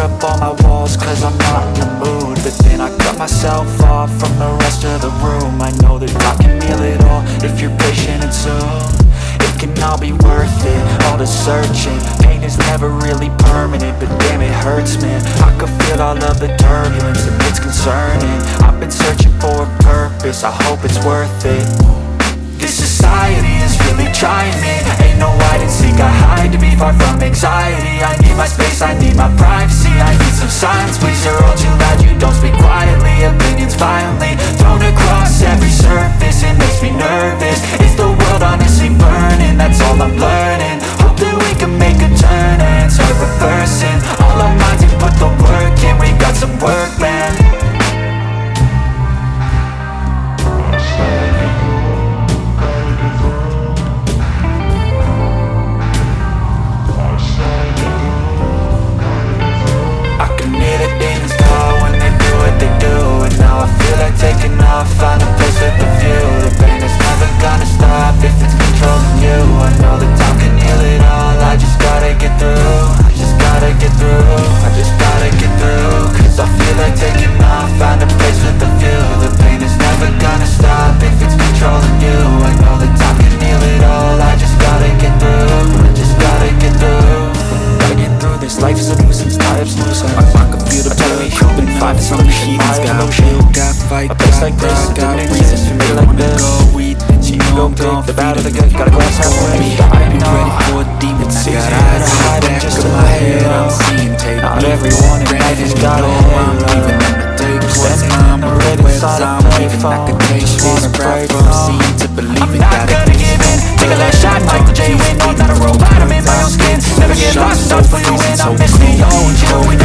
up all my walls cause I'm not in the mood. But then I cut myself off from the rest of the room. I know that I can heal it all if you're patient and soon it can all be worth it, all the searching. Pain is never really permanent, but damn it hurts, man. I can feel all of the turbulence and it's concerning. I've been searching for a purpose, I hope it's worth it. This society is really trying me. Ain't no hide and seek, I hide to be far from anxiety. I need my space, I need my privacy. I need some silence, please, you're all too loud. You don't speak quietly, opinions violently thrown across every surface. It makes me nervous. Is the world honestly burning? That's all I'm learning. Hope that we can make a turn and start reversing all our minds and put the work in. We got some work, man. Taking off, find a place with a view. The pain is never gonna stop if it's controlling you. I know that time can heal it all. I just gotta get through. I just gotta get through. I just gotta get through. Cause I feel like taking off, find a place with a view. The pain is never gonna stop if it's controlling you. I know that time can heal it all. I just gotta get through. I just gotta get through. Gotta get through this. Life is a nuisance, time's loose. I can feel the pain. Been fighting some heathens, got chill, got fight, a place like this, got reasons for me like this. So you go pick the bad or the good, got a glass halfway. I be ready for a demon, I got eyes on the back of my head. I'm seeing tape, not everyone in life has got a head. I'm leaving on the table, what's mine, where I'm leaving. I can taste this crap from seeing to believing. I'm not gonna give in, take a last shot, Michael J. Win. No, I'm not a robot, I'm in my own skin. Never get lost, start for you win. I miss the old you.